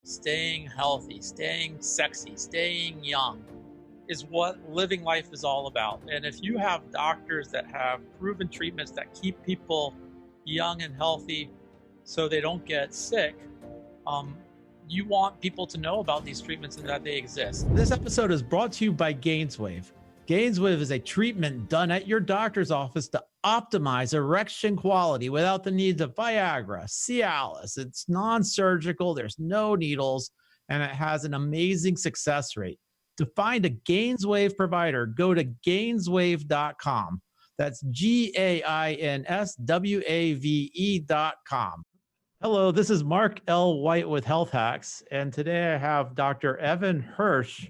staying healthy, staying sexy, staying young is what living life is all about. And if you have doctors that have proven treatments that keep people young and healthy so they don't get sick, um, you want people to know about these treatments and that they exist. This episode is brought to you by Gainswave. Gainswave is a treatment done at your doctor's office to optimize erection quality without the need of Viagra, Cialis. It's non-surgical, there's no needles, and it has an amazing success rate. To find a Gainswave provider, go to gainswave.com. That's GAINSWAVE.com. Hello, this is Mark L. White with Health Hacks, and today I have Dr. Evan Hirsch.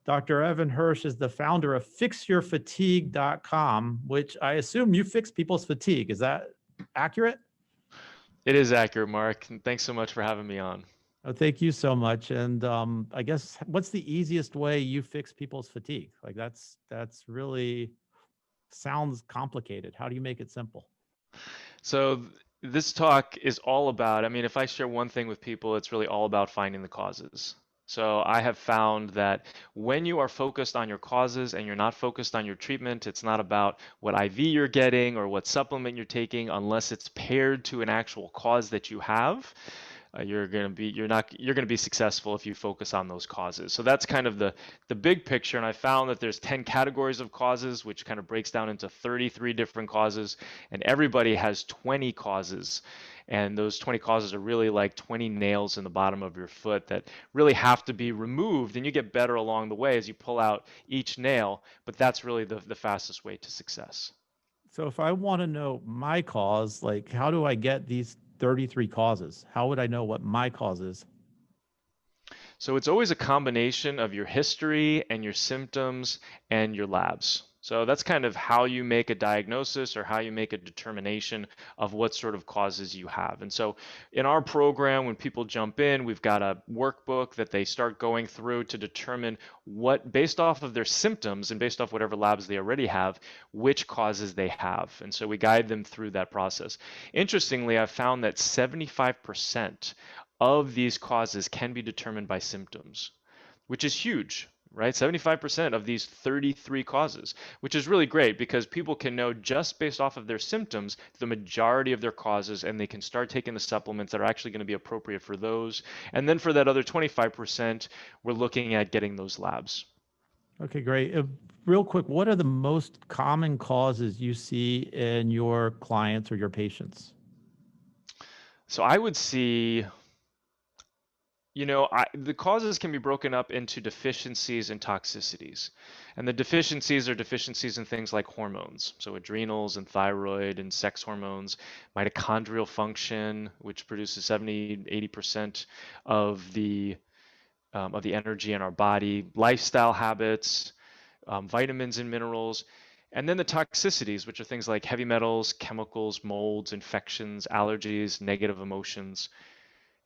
Dr. Evan Hirsch is the founder of FixYourFatigue.com, which I assume you fix people's fatigue. Is that accurate? It is accurate, Mark. And thanks so much for having me on. Oh, thank you so much. And I guess what's the easiest way you fix people's fatigue? Like that's really sounds complicated. How do you make it simple? So this talk is all about, if I share one thing with people, it's really all about finding the causes. So I have found that when you are focused on your causes and you're not focused on your treatment, it's not about what IV you're getting or what supplement you're taking, unless it's paired to an actual cause that you have. You're going to be successful if you focus on those causes. So that's kind of the big picture. And I found that there's 10 categories of causes, which kind of breaks down into 33 different causes, and everybody has 20 causes. And those 20 causes are really like 20 nails in the bottom of your foot that really have to be removed, and you get better along the way as you pull out each nail, but that's really the fastest way to success. So if I want to know my cause, like how do I get these 33 causes? How would I know what my cause is? So it's always a combination of your history and your symptoms and your labs. So that's kind of how you make a diagnosis or how you make a determination of what sort of causes you have. And so in our program, when people jump in, we've got a workbook that they start going through to determine what, based off of their symptoms and based off whatever labs they already have, which causes they have. And so we guide them through that process. Interestingly, I've found that 75% of these causes can be determined by symptoms, which is huge. Right? 75% of these 33 causes, which is really great because people can know just based off of their symptoms the majority of their causes, and they can start taking the supplements that are actually going to be appropriate for those. And then for that other 25%, we're looking at getting those labs. Okay, great. Real quick, what are the most common causes you see in your clients or your patients? So I would see, the causes can be broken up into deficiencies and toxicities. And the deficiencies are deficiencies in things like hormones, so adrenals and thyroid and sex hormones, mitochondrial function, which produces 70–80% of the energy in our body, lifestyle habits, vitamins and minerals. And then the toxicities, which are things like heavy metals, chemicals, molds, infections, allergies, negative emotions.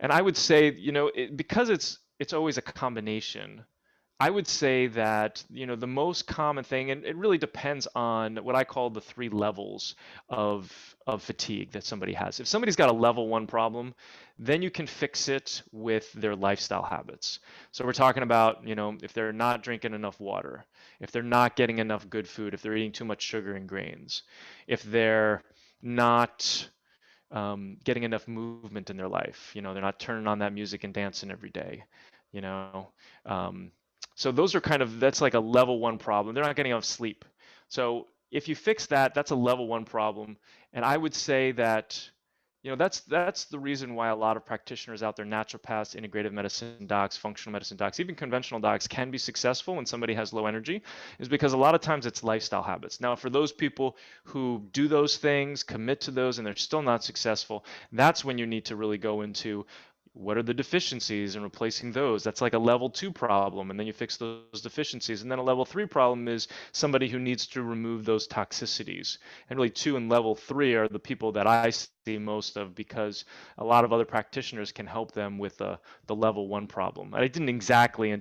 And I would say, because it's always a combination, I would say that, the most common thing, and it really depends on what I call the 3 levels of fatigue that somebody has. If somebody's got a level 1 problem, then you can fix it with their lifestyle habits. So we're talking about, if they're not drinking enough water, if they're not getting enough good food, if they're eating too much sugar and grains, if they're not getting enough movement in their life, they're not turning on that music and dancing every day, so those are that's like a level 1 problem. They're not getting enough sleep. So if you fix that, that's a level 1 problem. And I would say that, that's the reason why a lot of practitioners out there, naturopaths, integrative medicine docs, functional medicine docs, even conventional docs can be successful when somebody has low energy, is because a lot of times it's lifestyle habits. Now, for those people who do those things, commit to those, and they're still not successful, that's when you need to really go into what are the deficiencies and replacing those. That's like a level 2 problem, and then you fix those deficiencies. And then a level 3 problem is somebody who needs to remove those toxicities. And really 2 and level 3 are the people that I see most of, because a lot of other practitioners can help them with the level 1 problem. I didn't exactly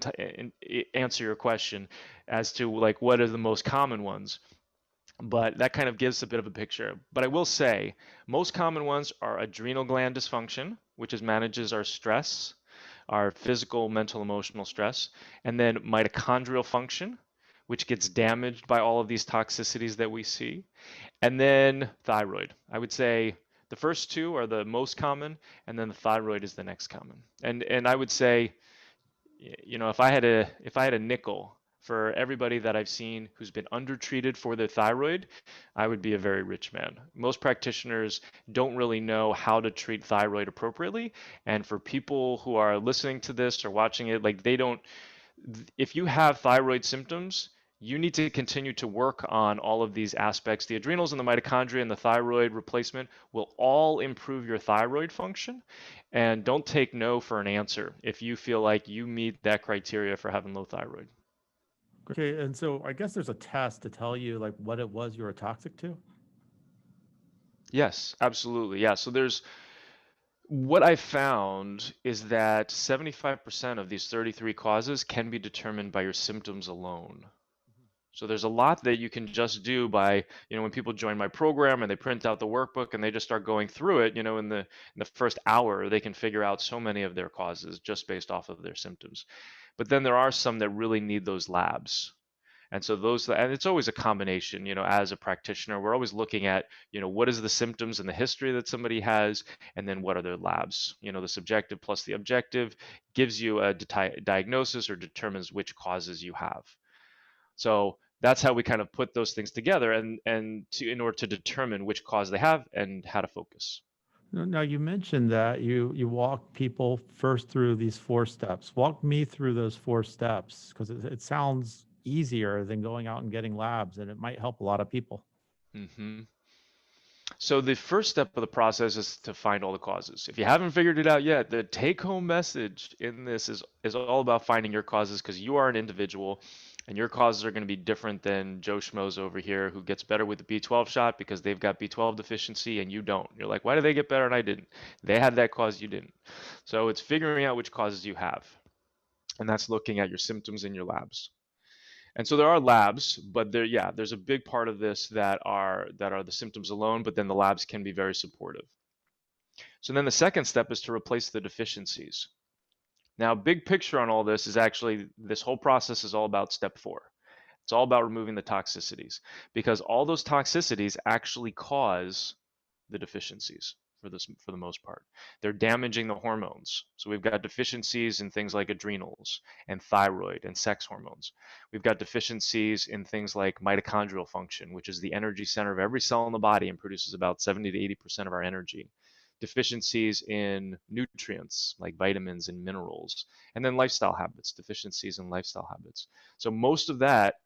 answer your question as to like what are the most common ones, but that kind of gives a bit of a picture. But I will say most common ones are adrenal gland dysfunction, which manages our stress, our physical, mental, emotional stress, and then mitochondrial function, which gets damaged by all of these toxicities that we see, and then thyroid. I would say the first two are the most common, and then the thyroid is the next common. And I would say, if I had a nickel for everybody that I've seen who's been undertreated for their thyroid, I would be a very rich man. Most practitioners don't really know how to treat thyroid appropriately, and for people who are listening to this or watching it, like they don't if you have thyroid symptoms, you need to continue to work on all of these aspects. The adrenals and the mitochondria and the thyroid replacement will all improve your thyroid function. And don't take no for an answer if you feel like you meet that criteria for having low thyroid. Okay, and so I guess there's a test to tell you like what it was you were toxic to. Yes, absolutely. Yeah. So what I found is that 75% of these 33 causes can be determined by your symptoms alone. So there's a lot that you can just do by, when people join my program and they print out the workbook and they just start going through it, in the first hour, they can figure out so many of their causes just based off of their symptoms. But then there are some that really need those labs. And so and it's always a combination, as a practitioner, we're always looking at, what is the symptoms and the history that somebody has, and then what are their labs? The subjective plus the objective gives you a diagnosis or determines which causes you have. So that's how we kind of put those things together in order to determine which cause they have and how to focus. Now you mentioned that you walk people first through these 4 steps. Walk me through those 4 steps because it sounds easier than going out and getting labs, and it might help a lot of people. Mm-hmm. So the first step of the process is to find all the causes. If you haven't figured it out yet, the take-home message in this is all about finding your causes, because you are an individual and your causes are going to be different than Joe Schmoes over here who gets better with the B12 shot because they've got B12 deficiency and you don't. You're like, why do they get better and I didn't? They had that cause, you didn't. So it's figuring out which causes you have. And that's looking at your symptoms in your labs. And so there are labs, but there's a big part of this that are the symptoms alone, but then the labs can be very supportive. So then the second step is to replace the deficiencies. Now, big picture on all this is actually this whole process is all about step 4. It's all about removing the toxicities, because all those toxicities actually cause the deficiencies for the most part. They're damaging the hormones. So we've got deficiencies in things like adrenals and thyroid and sex hormones. We've got deficiencies in things like mitochondrial function, which is the energy center of every cell in the body and produces about 70 to 80% of our energy. Deficiencies in nutrients like vitamins and minerals, and then lifestyle habits, deficiencies in lifestyle habits. So most of that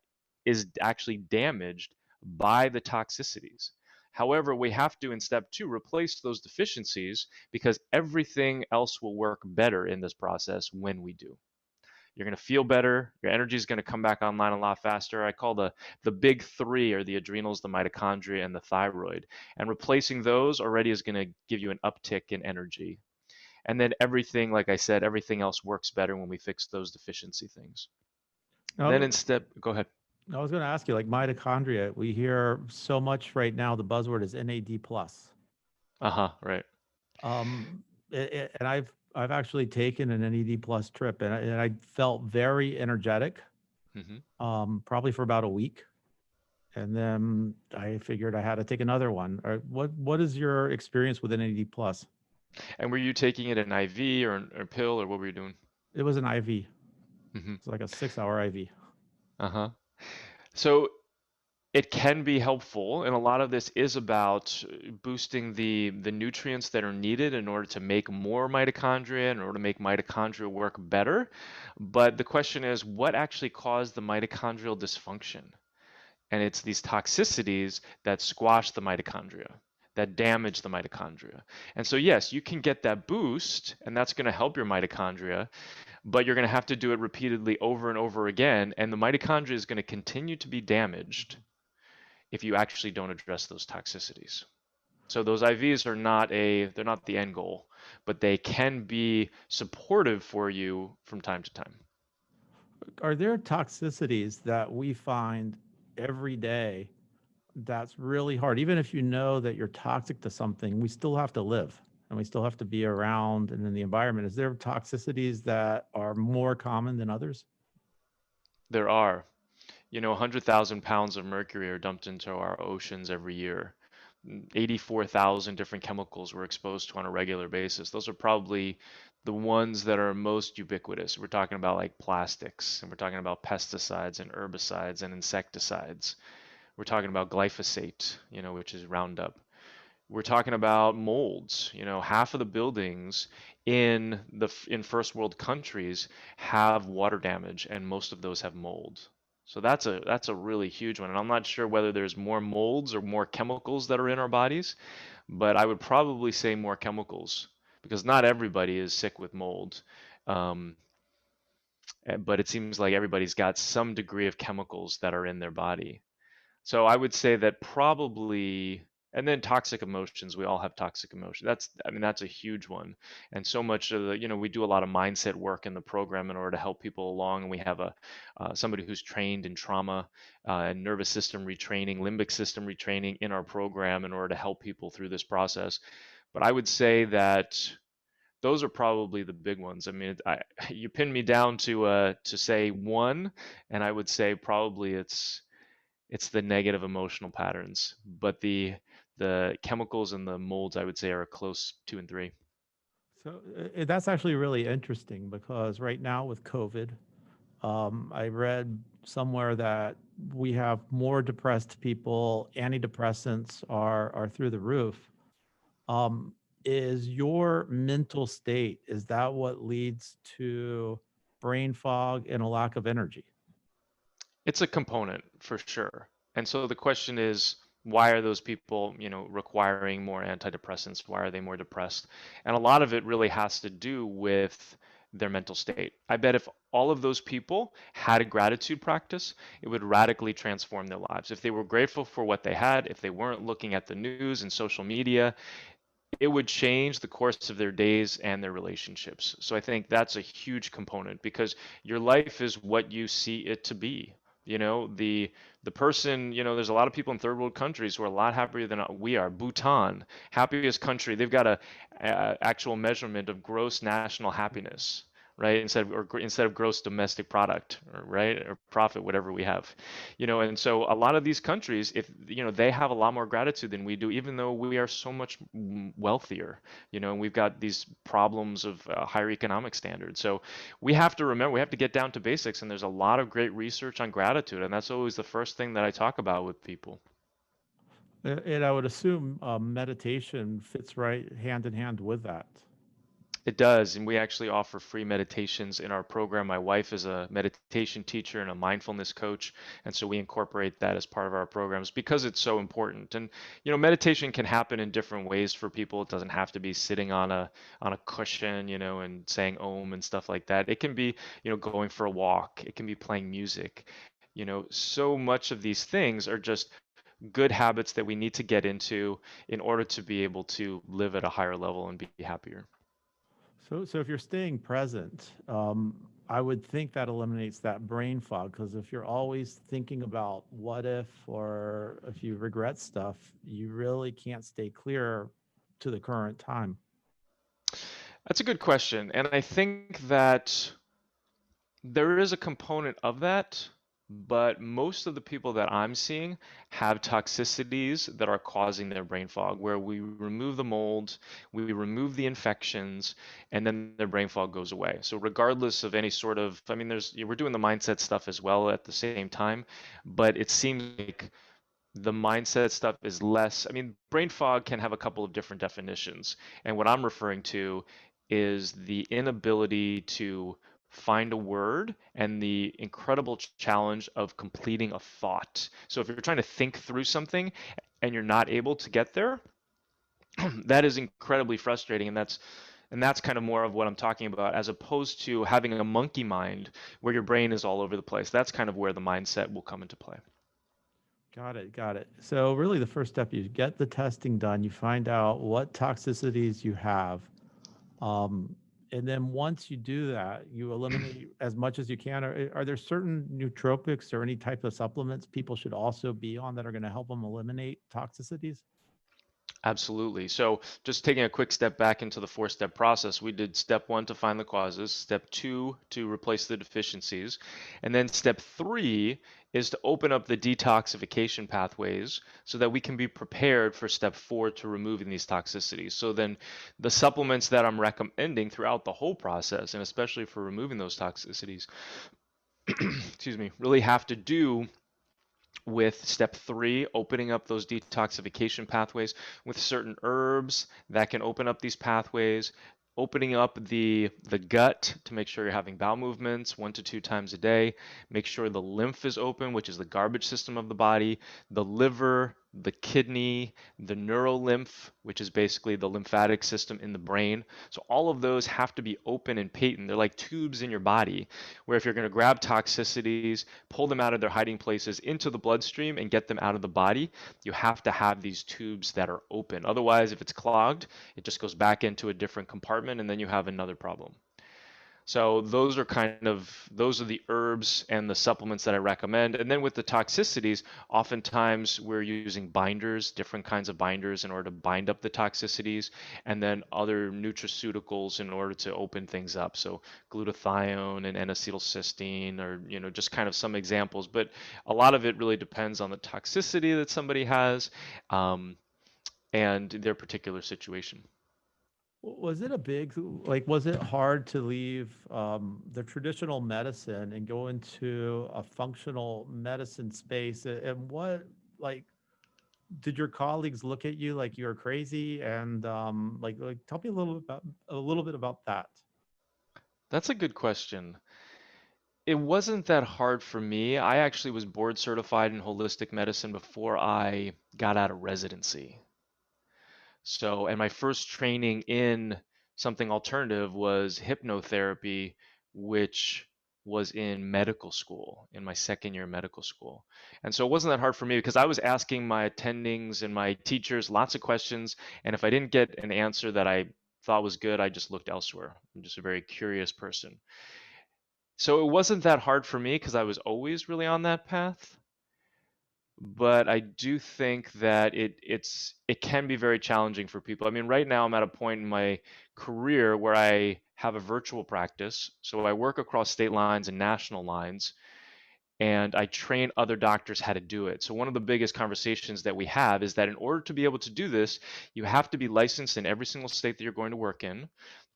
is actually damaged by the toxicities. However, we have to, in step 2, replace those deficiencies because everything else will work better in this process when we do. You're going to feel better. Your energy is going to come back online a lot faster. I call the big 3 are the adrenals, the mitochondria, and the thyroid. And replacing those already is going to give you an uptick in energy. And then everything, like I said, everything else works better when we fix those deficiency things. Now, Then go ahead. I was going to ask you, like mitochondria, we hear so much right now. The buzzword is NAD+. Right. And I've actually taken an NAD+ trip, and I felt very energetic, probably for about a week, and then I figured I had to take another one. What is your experience with NAD+? And were you taking it an IV or a pill, or what were you doing? It was an IV. It's like a 6-hour IV. So it can be helpful, and a lot of this is about boosting the nutrients that are needed in order to make more mitochondria, in order to make mitochondria work better. But the question is, what actually caused the mitochondrial dysfunction? And it's these toxicities that squash the mitochondria, that damage the mitochondria. And so yes, you can get that boost, and that's going to help your mitochondria, but you're going to have to do it repeatedly over and over again, and the mitochondria is going to continue to be damaged if you actually don't address those toxicities. So those IVs are they're not the end goal, but they can be supportive for you from time to time. Are there toxicities that we find every day that's really hard? Even if you know that you're toxic to something, we still have to live. and we still have to be around and in the environment. Is there toxicities that are more common than others? There are. 100,000 pounds of mercury are dumped into our oceans every year. 84,000 different chemicals we're exposed to on a regular basis. Those are probably the ones that are most ubiquitous. We're talking about like plastics, and we're talking about pesticides and herbicides and insecticides. We're talking about glyphosate, which is Roundup. We're talking about molds. Half of the buildings in first world countries have water damage, and most of those have mold. So that's a really huge one. And I'm not sure whether there's more molds or more chemicals that are in our bodies, but I would probably say more chemicals because not everybody is sick with mold. Um, but it seems like everybody's got some degree of chemicals that are in their body. So I would say that probably, and then toxic emotions, we all have toxic emotion. That's a huge one. And so much of we do a lot of mindset work in the program in order to help people along. And we have somebody who's trained in trauma and nervous system retraining, limbic system retraining in our program in order to help people through this process. But I would say that those are probably the big ones. I mean, you pin me down to say one, and I would say probably it's the negative emotional patterns, but the chemicals and the molds I would say are close 2 and 3. So that's actually really interesting because right now with COVID, I read somewhere that we have more depressed people. Antidepressants are through the roof. Um, is your mental state, is that what leads to brain fog and a lack of energy? It's a component for sure. And so the question is, why are those people, requiring more antidepressants? Why are they more depressed? And a lot of it really has to do with their mental state. I bet if all of those people had a gratitude practice, it would radically transform their lives. If they were grateful for what they had, if they weren't looking at the news and social media, it would change the course of their days and their relationships. So I think that's a huge component because your life is what you see it to be. The person, there's a lot of people in third world countries who are a lot happier than we are. Bhutan, happiest country. They've got a actual measurement of gross national happiness, right? Instead of gross domestic product, right? Or profit, whatever we have. And so a lot of these countries, if they have a lot more gratitude than we do, even though we are so much wealthier, and we've got these problems of higher economic standards. So we have to remember, we have to get down to basics, and there's a lot of great research on gratitude, and that's always the first thing that I talk about with people. And I would assume meditation fits right hand in hand with that. It does, and we actually offer free meditations in our program. My wife is a meditation teacher and a mindfulness coach, and so we incorporate that as part of our programs because it's so important. And meditation can happen in different ways for people. It doesn't have to be sitting on a cushion, and saying Om and stuff like that. It can be, going for a walk. It can be playing music. So much of these things are just good habits that we need to get into in order to be able to live at a higher level and be happier. So if you're staying present, I would think that eliminates that brain fog because if you're always thinking about what if or if you regret stuff, you really can't stay clear to the current time. That's a good question. And I think that there is a component of that, but most of the people that I'm seeing have toxicities that are causing their brain fog, where we remove the mold, we remove the infections, and then their brain fog goes away. So regardless of any sort of, we're doing the mindset stuff as well at the same time, but it seems like the mindset stuff is less. Brain fog can have a couple of different definitions. And what I'm referring to is the inability to find a word and the incredible challenge of completing a thought. So if you're trying to think through something and you're not able to get there, that is incredibly frustrating. And that's kind of more of what I'm talking about, as opposed to having a monkey mind where your brain is all over the place. That's kind of where the mindset will come into play. Got it. Got it. So really the first step, you get the testing done, you find out what toxicities you have. And then once you do that, you eliminate as much as you can. Are there certain nootropics or any type of supplements people should also be on that are going to help them eliminate toxicities? Absolutely. So just taking a quick step back into the four-step process, we did step one to find the causes, step two to replace the deficiencies, and then step three is to open up the detoxification pathways so that we can be prepared for step four to removing these toxicities. So then the supplements that I'm recommending throughout the whole process, and especially for removing those toxicities, excuse me, really have to do with step three, opening up those detoxification pathways with certain herbs that can open up these pathways, opening up the gut to make sure you're having bowel movements 1 to 2 times a day, make sure the lymph is open, which is the garbage system of the body, the liver, the kidney, the neurolymph, which is basically the lymphatic system in the brain. So all of those have to be open and patent. They're like tubes in your body where if you're going to grab toxicities, pull them out of their hiding places into the bloodstream and get them out of the body, you have to have these tubes that are open. Otherwise, if it's clogged, it just goes back into a different compartment and then you have another problem. So those are the herbs and the supplements that I recommend. And then with the toxicities, oftentimes we're using binders, different kinds of binders in order to bind up the toxicities, and then other nutraceuticals in order to open things up. So glutathione and N-acetylcysteine are, just kind of some examples, but a lot of it really depends on the toxicity that somebody has, and their particular situation. Was it a big, like, was it hard to leave the traditional medicine and go into a functional medicine space? And what, like, did your colleagues look at you like you were crazy? And like, tell me a little bit about that. That's a good question. It wasn't that hard for me. I actually was board certified in holistic medicine before I got out of residency. So, and my first training in something alternative was hypnotherapy, which was in medical school, in my second year of medical school. And so it wasn't that hard for me because I was asking my attendings and my teachers lots of questions. And if I didn't get an answer that I thought was good, I just looked elsewhere. I'm just a very curious person. So it wasn't that hard for me because I was always really on that path. But I do think that it can be very challenging for people. I mean, right now I'm at a point in my career where I have a virtual practice. So I work across state lines and national lines, and I train other doctors how to do it. So one of the biggest conversations that we have is that in order to be able to do this, you have to be licensed in every single state that you're going to work in,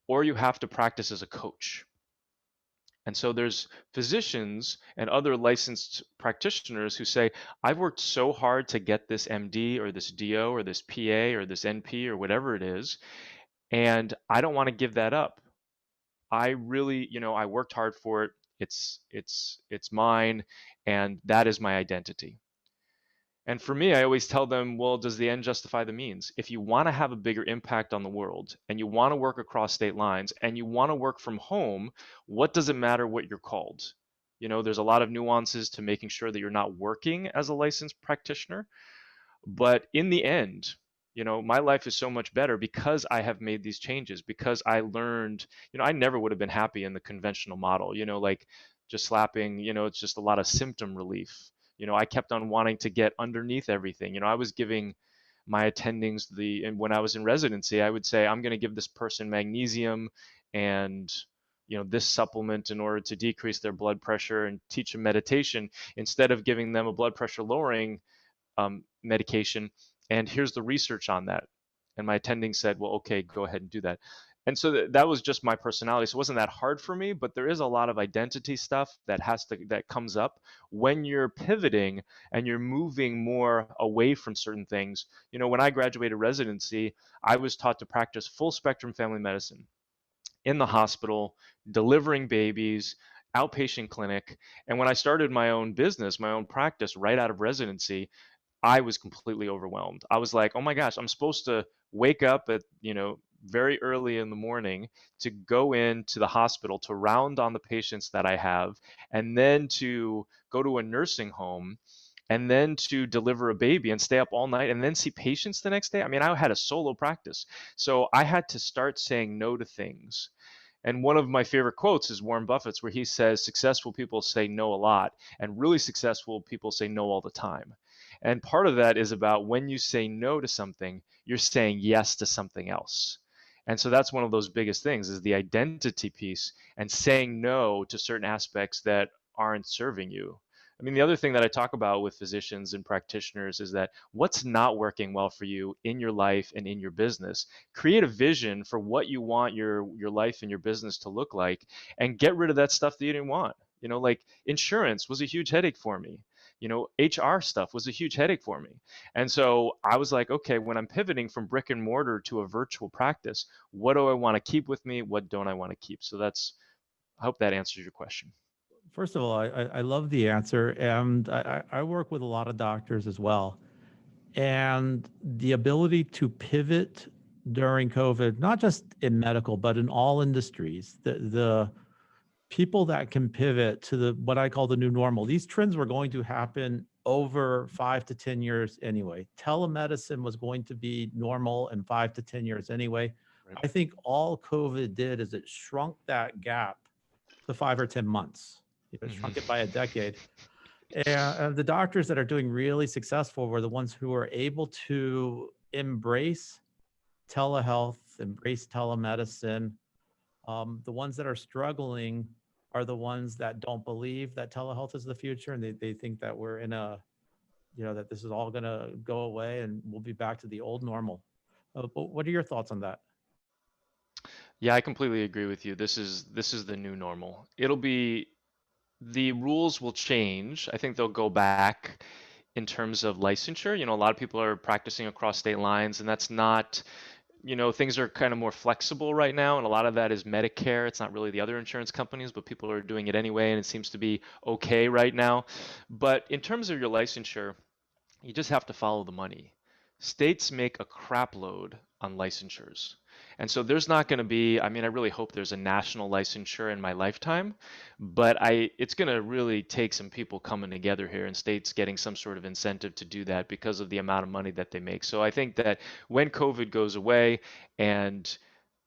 or you have to practice as a coach. And so there's physicians and other licensed practitioners who say, I've worked so hard to get this MD or this DO or this PA or this NP or whatever it is, and I don't want to give that up. I really, I worked hard for it. It's mine, and that is my identity. And for me, I always tell them, well, does the end justify the means? If you want to have a bigger impact on the world and you want to work across state lines and you want to work from home, what does it matter what you're called? There's a lot of nuances to making sure that you're not working as a licensed practitioner. But in the end, my life is so much better because I have made these changes, because I learned, I never would have been happy in the conventional model, like just slapping, it's just a lot of symptom relief. I kept on wanting to get underneath everything. I was giving my attendings and when I was in residency, I would say, I'm going to give this person magnesium and this supplement in order to decrease their blood pressure and teach them meditation instead of giving them a blood pressure lowering medication. And here's the research on that. And my attending said, well, okay, go ahead and do that. And so that was just my personality. So it wasn't that hard for me, but there is a lot of identity stuff that comes up when you're pivoting and you're moving more away from certain things. When I graduated residency, I was taught to practice full spectrum family medicine in the hospital, delivering babies, outpatient clinic. And when I started my own business, my own practice right out of residency, I was completely overwhelmed. I was like, oh my gosh, I'm supposed to wake up at, very early in the morning to go into the hospital to round on the patients that I have, and then to go to a nursing home, and then to deliver a baby and stay up all night and then see patients the next day. I mean, I had a solo practice. So I had to start saying no to things. And one of my favorite quotes is Warren Buffett's, where he says, successful people say no a lot, and really successful people say no all the time. And part of that is about when you say no to something, you're saying yes to something else. And so that's one of those biggest things is the identity piece and saying no to certain aspects that aren't serving you. I mean, the other thing that I talk about with physicians and practitioners is that what's not working well for you in your life and in your business. Create a vision for what you want your life and your business to look like, and get rid of that stuff that you didn't want. Like insurance was a huge headache for me. HR stuff was a huge headache for me. And so I was like, okay, when I'm pivoting from brick and mortar to a virtual practice, what do I want to keep with me? What don't I want to keep? So I hope that answers your question. First of all, I love the answer. And I work with a lot of doctors as well. And the ability to pivot during COVID, not just in medical, but in all industries, the people that can pivot to the what I call the new normal. These trends were going to happen over 5 to 10 years anyway. Telemedicine was going to be normal in 5 to 10 years anyway. Right. I think all COVID did is it shrunk that gap to 5 or 10 months. It shrunk it by a decade. And the doctors that are doing really successful were the ones who are able to embrace telehealth, embrace telemedicine. The ones that are struggling are the ones that don't believe that telehealth is the future, and they think that we're in that this is all going to go away and we'll be back to the old normal. But what are your thoughts on that? Yeah, I completely agree with you. This is the new normal. The rules will change. I think they'll go back in terms of licensure. A lot of people are practicing across state lines, and that's not, things are kind of more flexible right now, and a lot of that is Medicare. It's not really the other insurance companies, but people are doing it anyway, and it seems to be okay right now. But in terms of your licensure, you just have to follow the money. States make a crap load on licensures. And so there's not going to be, I mean, I really hope there's a national licensure in my lifetime, but it's going to really take some people coming together here and states getting some sort of incentive to do that because of the amount of money that they make. So I think that when COVID goes away and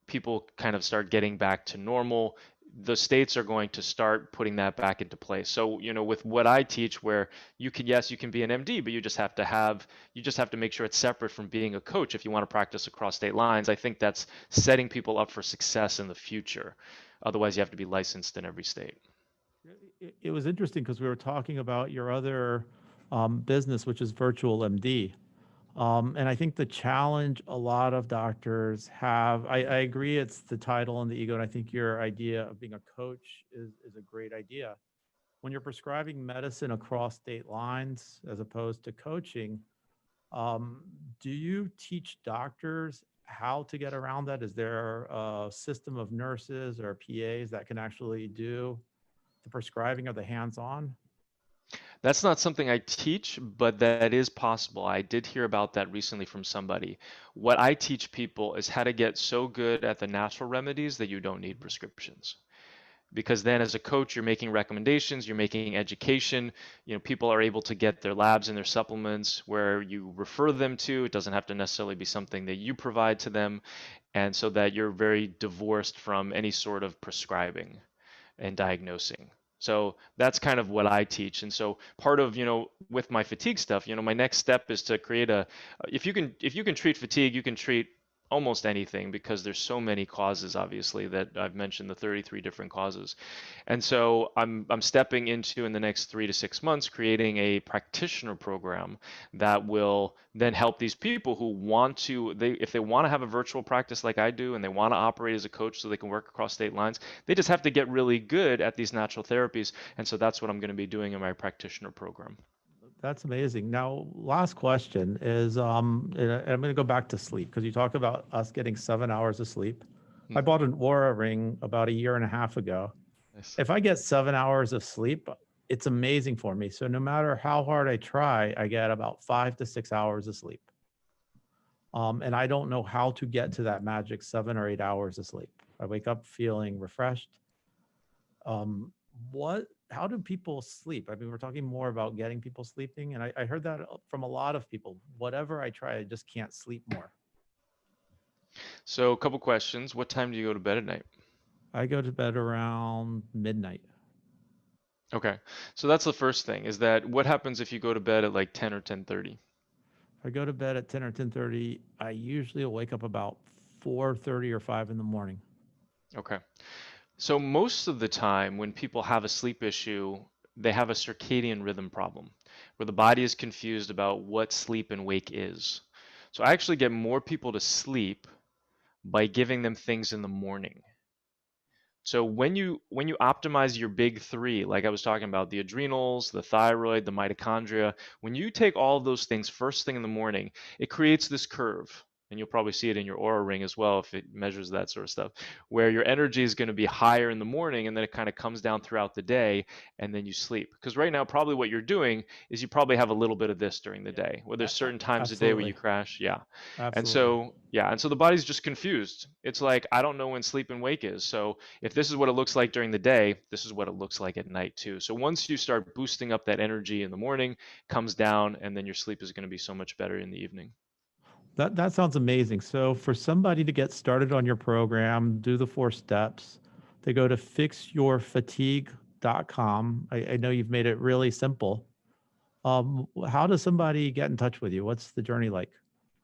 people kind of start getting back to normal, the states are going to start putting that back into place. So, with what I teach, where yes, you can be an MD, but you just have to make sure it's separate from being a coach if you want to practice across state lines. I think that's setting people up for success in the future. Otherwise, you have to be licensed in every state. It was interesting because we were talking about your other business, which is Virtual MD. And I think the challenge a lot of doctors have, I agree it's the title and the ego, and I think your idea of being a coach is a great idea. When you're prescribing medicine across state lines as opposed to coaching, do you teach doctors how to get around that? Is there a system of nurses or PAs that can actually do the prescribing or the hands-on? That's not something I teach, but that is possible. I did hear about that recently from somebody. What I teach people is how to get so good at the natural remedies that you don't need prescriptions. Because then as a coach, you're making recommendations, you're making education, people are able to get their labs and their supplements where you refer them to. It doesn't have to necessarily be something that you provide to them. And so that you're very divorced from any sort of prescribing and diagnosing. So that's kind of what I teach. And so part of, with my fatigue stuff, my next step is to create if you can treat fatigue, you can treat almost anything because there's so many causes, obviously, that I've mentioned the 33 different causes. And so I'm stepping into, in the next 3 to 6 months, creating a practitioner program that will then help these people who if they want to have a virtual practice like I do and they want to operate as a coach so they can work across state lines, they just have to get really good at these natural therapies. And so that's what I'm going to be doing in my practitioner program. That's amazing. Now, last question is, and I'm going to go back to sleep because you talk about us getting 7 hours of sleep. I bought an Aura ring about a year and a half ago. Nice. If I get 7 hours of sleep, it's amazing for me. So no matter how hard I try, I get about 5 to 6 hours of sleep. And I don't know how to get to that magic 7 or 8 hours of sleep. I wake up feeling refreshed. How do people sleep? I mean, we're talking more about getting people sleeping. And I heard that from a lot of people. Whatever I try, I just can't sleep more. So a couple questions. What time do you go to bed at night? I go to bed around midnight. Okay. So that's the first thing, is that what happens if you go to bed at like 10 or 10:30? If I go to bed at 10 or 10:30, I usually will wake up about 4:30 or 5 in the morning. Okay. So most of the time when people have a sleep issue, they have a circadian rhythm problem where the body is confused about what sleep and wake is. So I actually get more people to sleep by giving them things in the morning. So when you optimize your big three, like I was talking about, the adrenals, the thyroid, the mitochondria, when you take all of those things first thing in the morning, it creates this curve. And you'll probably see it in your aura ring as well if it measures that sort of stuff, where your energy is going to be higher in the morning and then it kind of comes down throughout the day and then you sleep. Because right now, probably what you're doing is you probably have a little bit of this during the Yeah, day, where there's certain times a day where you absolutely. crash. Yeah. And Absolutely. so, yeah, and so the body's just confused. It's like, I don't know when sleep and wake is. So if this is what it looks like during the day, this is what it looks like at night too. So once you start boosting up that energy in the morning, comes down, and then your sleep is going to be so much better in the evening. That sounds amazing. So for somebody to get started on your program, do the 4 steps, they go to fixyourfatigue.com. I know you've made it really simple. How does somebody get in touch with you? What's the journey like?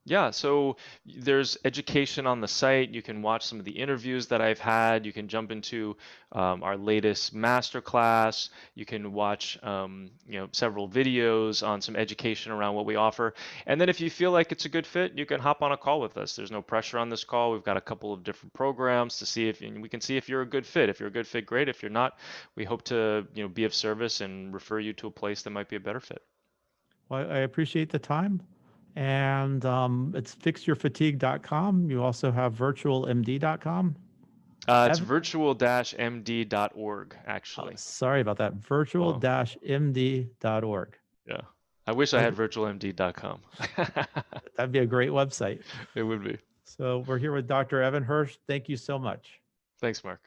Yeah, so there's education on the site. You can watch some of the interviews that I've had. You can jump into our latest masterclass. You can watch several videos on some education around what we offer. And then if you feel like it's a good fit, you can hop on a call with us. There's no pressure on this call. We've got a couple of different programs to see if and we can see if you're a good fit. If you're a good fit, great. If you're not, we hope to be of service and refer you to a place that might be a better fit. Well, I appreciate the time. And it's fixyourfatigue.com. You also have virtualmd.com. It's Evan, virtual-md.org, actually. sorry about that. Oh, Virtual-md.org. yeah. I wish I I, had virtualmd.com. that'd be a great website. It would be. So we're here with Dr. Evan Hirsch. Thank you so much. Thanks, Mark.